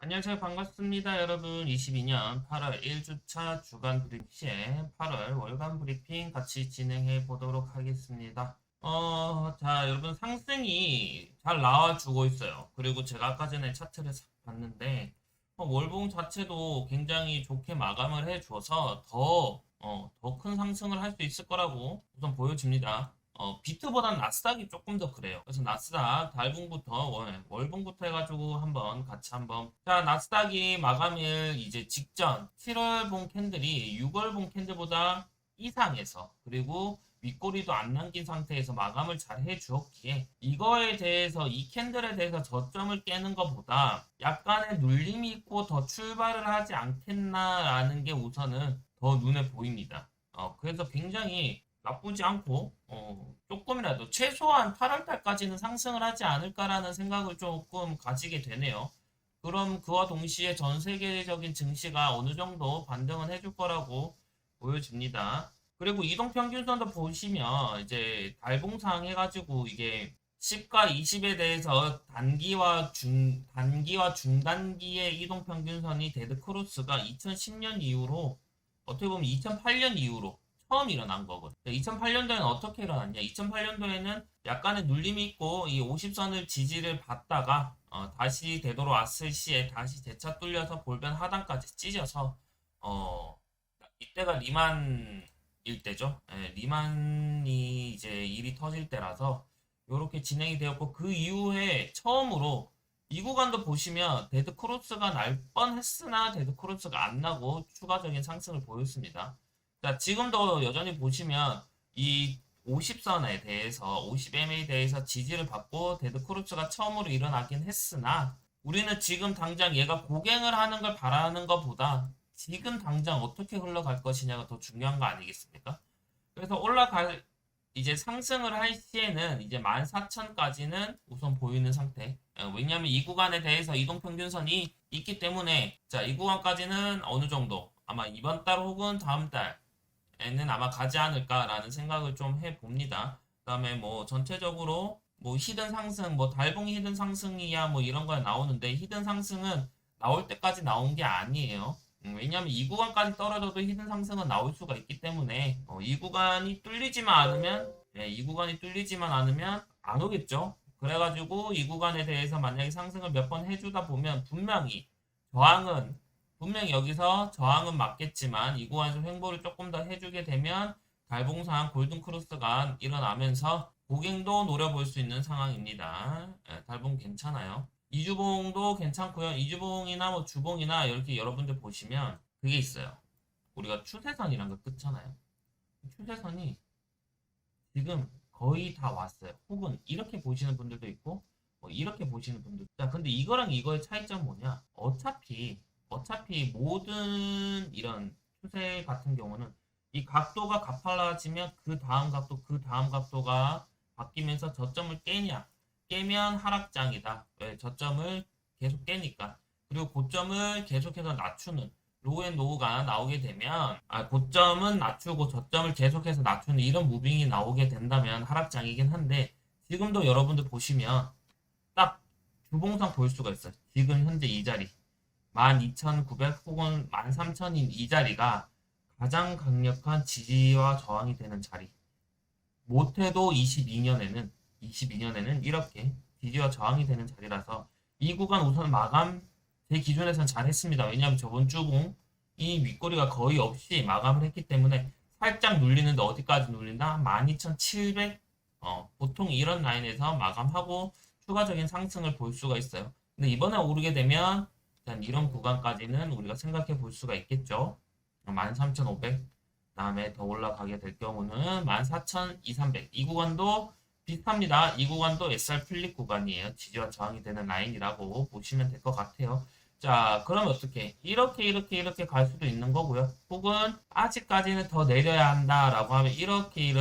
안녕하세요. 반갑습니다. 여러분. 22년 8월 1주차 주간 브리핑 시에 8월 월간 브리핑 같이 진행해 보도록 하겠습니다. 자, 여러분 상승이 잘 나와주고 있어요. 그리고 제가 아까 전에 차트를 싹 봤는데 월봉 자체도 굉장히 좋게 마감을 해줘서 더 큰 상승을 할 수 있을 거라고 우선 보여집니다. 비트보단 나스닥이 조금 더 그래요. 그래서 나스닥 달봉부터 월봉부터 해가지고 한번 자, 나스닥이 마감일 이제 직전 7월봉 캔들이 6월봉 캔들보다 이상해서 그리고 윗꼬리도 안 남긴 상태에서 마감을 잘 해주었기에 이거에 대해서 이 캔들에 대해서 저점을 깨는 것보다 약간의 눌림이 있고 더 출발을 하지 않겠나라는 게 우선은 더 눈에 보입니다. 그래서 굉장히 나쁘지 않고 조금이라도 최소한 8월 달까지는 상승을 하지 않을까라는 생각을 조금 가지게 되네요. 그럼 그와 동시에 전 세계적인 증시가 어느 정도 반등은 해줄 거라고 보여집니다. 그리고 이동평균선도 보시면 이제 달봉상 해가지고 이게 10과 20에 대해서 단기와 중단기의 이동평균선이 데드크로스가 2010년 이후로 어떻게 보면 2008년 이후로 처음 일어난 거거든. 2008년도에는 어떻게 일어났냐? 2008년도에는 약간의 눌림이 있고 이 50선을 지지를 받다가 다시 되돌아왔을 시에 다시 재차 뚫려서 볼변 하단까지 찢어서 이때가 리만 일때죠. 예, 리만이 이제 일이 터질 때라서 이렇게 진행이 되었고 그 이후에 처음으로 이 구간도 보시면 데드 크로스가 날 뻔했으나 데드 크로스가 안 나고 추가적인 상승을 보였습니다. 자, 지금도 여전히 보시면 이 50선에 대해서 50MA에 대해서 지지를 받고 데드 크로스가 처음으로 일어나긴 했으나 우리는 지금 당장 얘가 고갱을 하는 걸 바라는 것보다 지금 당장 어떻게 흘러갈 것이냐가 더 중요한 거 아니겠습니까? 그래서 이제 상승을 할 시에는 이제 14,000까지는 우선 보이는 상태. 왜냐하면 이 구간에 대해서 이동평균선이 있기 때문에 자, 이 구간까지는 어느 정도 아마 이번 달 혹은 다음 달에는 아마 가지 않을까라는 생각을 좀 해봅니다. 그다음에 뭐 전체적으로 뭐 히든 상승, 뭐 달봉 히든 상승이야 뭐 이런 거에 나오는데 히든 상승은 나올 때까지 나온 게 아니에요. 왜냐하면 이 구간까지 떨어져도 히든 상승은 나올 수가 있기 때문에 이 구간이 뚫리지만 않으면 안 오겠죠. 그래가지고 이 구간에 대해서 만약에 상승을 몇 번 해주다 보면 분명히 여기서 저항은 맞겠지만 이 구간에서 횡보를 조금 더 해주게 되면 달봉상 골든크로스가 일어나면서 고갱도 노려볼 수 있는 상황입니다. 달봉 괜찮아요. 이주봉도 괜찮고요. 이주봉이나 뭐 주봉이나 이렇게 여러분들 보시면 그게 있어요. 우리가 추세선이란 걸 끊잖아요. 추세선이 지금 거의 다 왔어요. 혹은 이렇게 보시는 분들도 있고 뭐 이렇게 보시는 분들. 자, 근데 이거랑 이거의 차이점 뭐냐? 어차피 모든 이런 추세 같은 경우는 이 각도가 가팔라지면 그 다음 각도가 바뀌면서 저점을 깨면 하락장이다. 왜? 저점을 계속 깨니까. 그리고 고점을 계속해서 낮추는 로우앤로우가 나오게 되면 고점은 낮추고 저점을 계속해서 낮추는 이런 무빙이 나오게 된다면 하락장이긴 한데 지금도 여러분들 보시면 딱 주봉상 볼 수가 있어요. 지금 현재 이 자리 12,900 혹은 13,000인 이 자리가 가장 강력한 지지와 저항이 되는 자리. 못해도 22년에는 이렇게 지지와 저항이 되는 자리라서 이 구간 우선 마감 제 기준에서는 잘했습니다. 왜냐하면 저번 주봉 이 윗꼬리가 거의 없이 마감을 했기 때문에 살짝 눌리는데 어디까지 눌린다? 12,700 보통 이런 라인에서 마감하고 추가적인 상승을 볼 수가 있어요. 근데 이번에 오르게 되면 일단 이런 구간까지는 우리가 생각해 볼 수가 있겠죠. 13,500 다음에 더 올라가게 될 경우는 14,200 이 구간도 비슷합니다. 이 구간도 SR 플립 구간이에요. 지지와 저항이 되는 라인이라고 보시면 될 것 같아요. 자, 그러면 어떻게? 이렇게 갈 수도 있는 거고요. 혹은 아직까지는 더 내려야 한다라고 하면 이렇게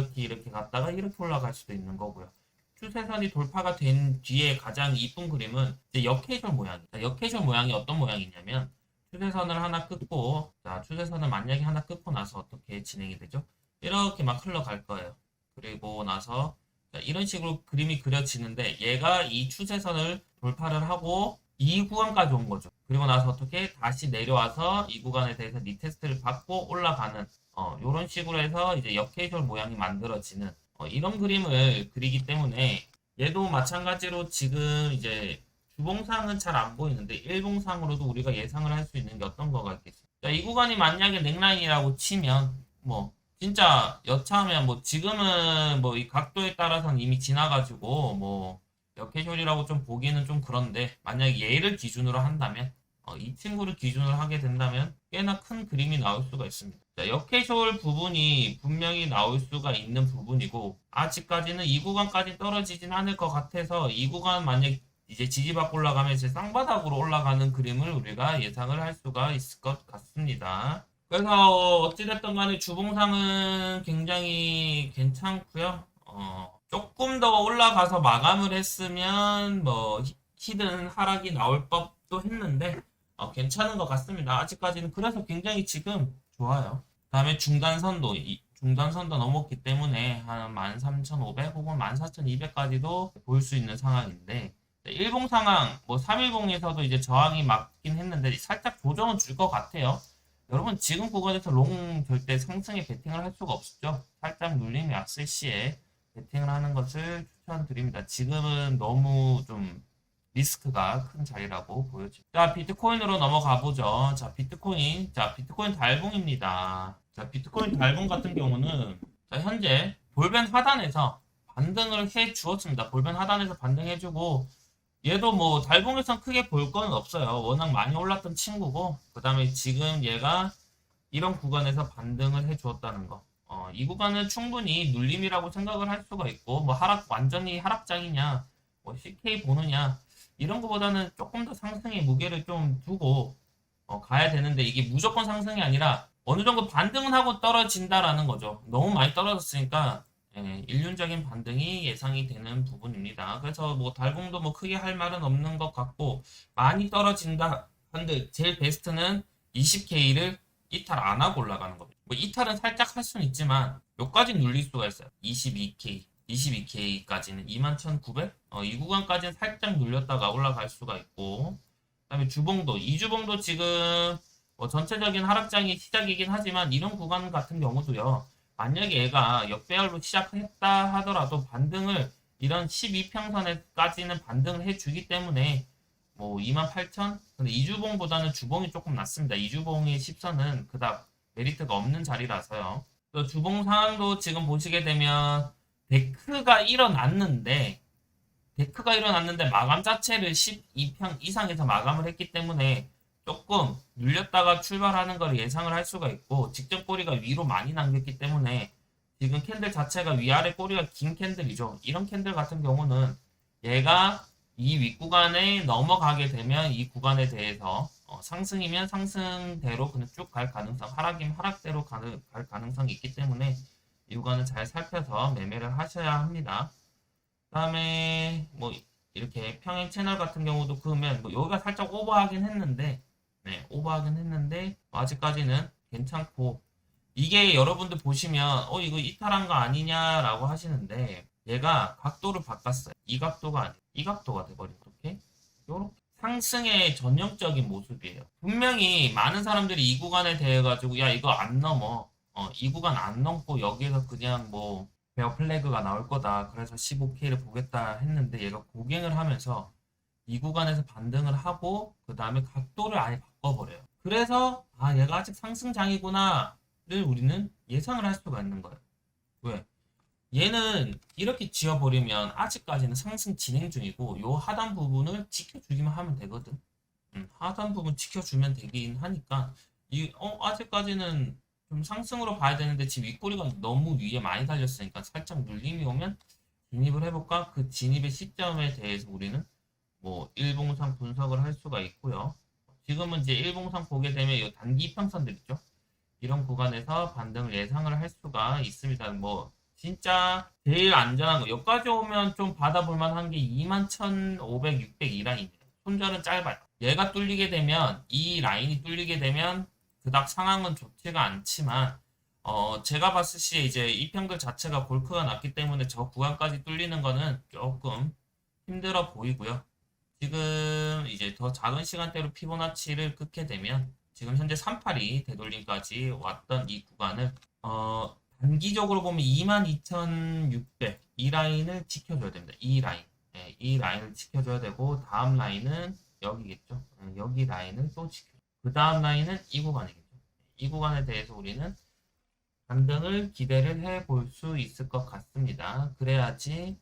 갔다가 이렇게 올라갈 수도 있는 거고요. 추세선이 돌파가 된 뒤에 가장 이쁜 그림은 이제 역회전 모양이다. 역회전 모양이 어떤 모양이냐면 추세선을 하나 끊고 자, 추세선을 만약에 하나 끊고 나서 어떻게 진행이 되죠? 이렇게 막 흘러갈 거예요. 그리고 나서 자, 이런 식으로 그림이 그려지는데 얘가 이 추세선을 돌파를 하고 이 구간까지 온 거죠. 그리고 나서 어떻게 다시 내려와서 이 구간에 대해서 리테스트를 받고 올라가는 이런 식으로 해서 이제 역회전 모양이 만들어지는 이런 그림을 그리기 때문에 얘도 마찬가지로 지금 이제 주봉상은 잘 안 보이는데 일봉상으로도 우리가 예상을 할 수 있는 게 어떤 거가 있겠어요. 자, 이 구간이 만약에 넥라인이라고 치면 뭐 진짜 여차하면 뭐 지금은 뭐 이 각도에 따라서는 이미 지나가지고 뭐 역회전이라고 좀 보기는 좀 그런데 만약에 얘를 기준으로 한다면 이 친구를 기준으로 하게 된다면 꽤나 큰 그림이 나올 수가 있습니다. 자, 역회쇼 부분이 분명히 나올 수가 있는 부분이고 아직까지는 이 구간까지 떨어지진 않을 것 같아서 이 구간 만약 이제 지지받고 올라가면 이제 쌍바닥으로 올라가는 그림을 우리가 예상을 할 수가 있을 것 같습니다. 그래서 어찌됐든 간에 주봉상은 굉장히 괜찮고요. 조금 더 올라가서 마감을 했으면 뭐 히든 하락이 나올 법도 했는데 괜찮은 것 같습니다. 아직까지는 그래서 굉장히 지금 좋아요. 그다음에 중단선도 중단선도 넘었기 때문에 한 13,500 혹은 14,200까지도 볼 수 있는 상황인데 일봉 상황 뭐 3일봉에서도 이제 저항이 맞긴 했는데 살짝 조정은 줄 것 같아요. 여러분 지금 구간에서 롱 절대 상승에 베팅을 할 수가 없죠. 살짝 눌림이 왔을 시에 베팅을 하는 것을 추천드립니다. 지금은 너무 좀 리스크가 큰 자리라고 보여집니다. 자, 비트코인으로 넘어가 보죠. 자, 비트코인 달봉입니다. 자, 비트코인 달봉 같은 경우는 자, 현재 볼벤 하단에서 반등을 해 주었습니다. 볼벤 하단에서 반등해주고 얘도 뭐 달봉에선 크게 볼 건 없어요. 워낙 많이 올랐던 친구고 그 다음에 지금 얘가 이런 구간에서 반등을 해 주었다는 거. 이 구간은 충분히 눌림이라고 생각을 할 수가 있고 뭐 완전히 하락장이냐 뭐 CK 보느냐 이런 거보다는 조금 더 상승의 무게를 좀 두고 가야 되는데 이게 무조건 상승이 아니라 어느 정도 반등은 하고 떨어진다라는 거죠. 너무 많이 떨어졌으니까 일륜적인 반등이 예상이 되는 부분입니다. 그래서 뭐 달봉도 뭐 크게 할 말은 없는 것 같고 많이 떨어진다 한데 제일 베스트는 20K를 이탈 안 하고 올라가는 겁니다. 뭐 이탈은 살짝 할 수는 있지만 여기까지 눌릴 수가 있어요. 22K까지는 21,900? 이 구간까지는 살짝 눌렸다가 올라갈 수가 있고 그다음에 주봉도 이주봉도 지금 뭐 전체적인 하락장이 시작이긴 하지만 이런 구간 같은 경우도요. 만약에 얘가 역배열로 시작했다 하더라도 반등을 이런 12평선에까지는 반등을 해주기 때문에 뭐 28,000? 근데 이주봉보다는 주봉이 조금 낫습니다. 이주봉의 10선은 그닥 메리트가 없는 자리라서요. 또 주봉 상황도 지금 보시게 되면 데크가 일어났는데 마감 자체를 12평 이상에서 마감을 했기 때문에 조금 눌렸다가 출발하는 걸 예상을 할 수가 있고 직전 꼬리가 위로 많이 남겼기 때문에 지금 캔들 자체가 위아래 꼬리가 긴 캔들이죠. 이런 캔들 같은 경우는 얘가 이 윗구간에 넘어가게 되면 이 구간에 대해서 상승이면 상승대로 그냥 쭉 갈 가능성, 하락이면 하락대로 갈 가능성이 있기 때문에 이 구간을 잘 살펴서 매매를 하셔야 합니다. 그 다음에 뭐 이렇게 평행 채널 같은 경우도 그러면 뭐 여기가 살짝 오버하긴 했는데 아직까지는 괜찮고 이게 여러분들 보시면 이거 이탈한 거 아니냐라고 하시는데 얘가 각도를 바꿨어요. 이 각도가 아니고 이 각도가 돼버린 요렇게 상승의 전형적인 모습이에요. 분명히 많은 사람들이 이 구간에 대해 가지고 야 이거 안 넘어 이 구간 안 넘고 여기에서 그냥 뭐 베어 플래그가 나올 거다 그래서 15K를 보겠다 했는데 얘가 고갱을 하면서 이 구간에서 반등을 하고 그 다음에 각도를 아예 바꿔버려요. 그래서 얘가 아직 상승장이구나를 우리는 예상을 할 수가 있는 거예요. 왜? 얘는 이렇게 지어버리면 아직까지는 상승 진행 중이고 요 하단 부분을 지켜주기만 하면 되거든. 하단 부분 지켜주면 되긴 하니까 아직까지는 좀 상승으로 봐야 되는데 지금 윗꼬리가 너무 위에 많이 달렸으니까 살짝 눌림이 오면 진입을 해볼까? 그 진입의 시점에 대해서 우리는 뭐 일봉상 분석을 할 수가 있고요. 지금은 이제 일봉상 보게 되면 이 단기 이평선들 있죠. 이런 구간에서 반등을 예상을 할 수가 있습니다. 뭐 진짜 제일 안전한 거 여기까지 오면 좀 받아볼 만한 게 21,500, 600 이 라인이에요. 손절은 짧아요. 얘가 뚫리게 되면 이 라인이 뚫리게 되면 그닥 상황은 좋지가 않지만 제가 봤을 시에 이제 이평들 자체가 골크가 났기 때문에 저 구간까지 뚫리는 거는 조금 힘들어 보이고요. 지금 이제 더 작은 시간대로 피보나치를 끊게 되면 지금 현재 38이 되돌림까지 왔던 이 구간을 단기적으로 보면 22,600 이 라인을 지켜줘야 됩니다. 이 라인. 예, 이 라인을 지켜줘야 되고 다음 라인은 여기겠죠. 예, 여기 라인을 또 지켜. 그 다음 라인은 이 구간이겠죠. 이 구간에 대해서 우리는 반등을 기대를 해 볼 수 있을 것 같습니다. 그래야지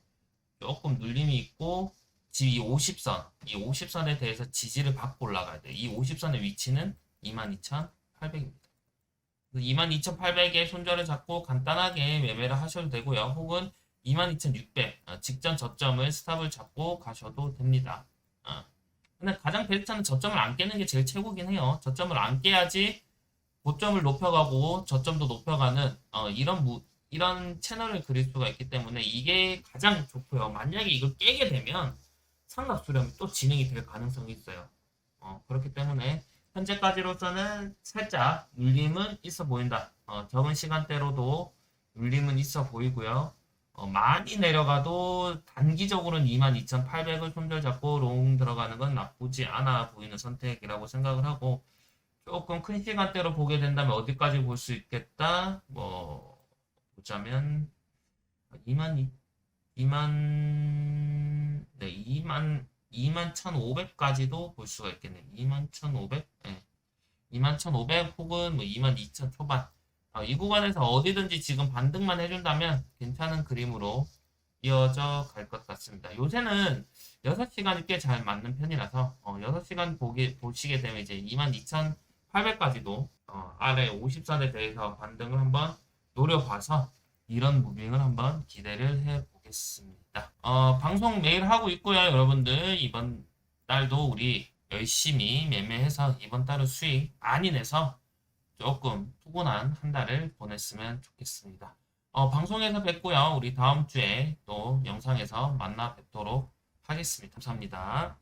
조금 눌림이 있고 지금 이 50선에 대해서 지지를 받고 올라가야 돼요. 이 50선의 위치는 22,800입니다. 22,800에 손절을 잡고 간단하게 매매를 하셔도 되고요. 혹은 22,600 직전 저점을 스탑을 잡고 가셔도 됩니다. 근데 가장 베스트는 저점을 안 깨는 게 제일 최고긴 해요. 저점을 안 깨야지 고점을 높여가고 저점도 높여가는 이런 채널을 그릴 수가 있기 때문에 이게 가장 좋고요. 만약에 이걸 깨게 되면 상납 수렴이 또 진행이 될 가능성이 있어요. 그렇기 때문에 현재까지로서는 살짝 눌림은 있어 보인다. 적은 시간대로도 눌림은 있어 보이고요. 많이 내려가도 단기적으로는 22,800을 손절 잡고 롱 들어가는 건 나쁘지 않아 보이는 선택이라고 생각을 하고 조금 큰 시간대로 보게 된다면 어디까지 볼 수 있겠다? 뭐 보자면 2만 2만 네 2만 1,500까지도 볼 수가 있겠네요. 2만 1,500 네. 2만 1,500 혹은 뭐 2만 2천 초반 이 구간에서 어디든지 지금 반등만 해준다면 괜찮은 그림으로 이어져 갈 것 같습니다. 요새는 6시간이 꽤 잘 맞는 편이라서 6시간 보시게 되면 이제 22,800까지도 아래 50선에 대해서 반등을 한번 노려봐서 이런 무빙을 한번 기대를 해보겠습니다. 방송 매일 하고 있고요. 여러분들 이번 달도 우리 열심히 매매해서 이번 달은 수익 많이 내서 조금 푸근한 한 달을 보냈으면 좋겠습니다. 방송에서 뵙고요. 우리 다음 주에 또 영상에서 만나 뵙도록 하겠습니다. 감사합니다.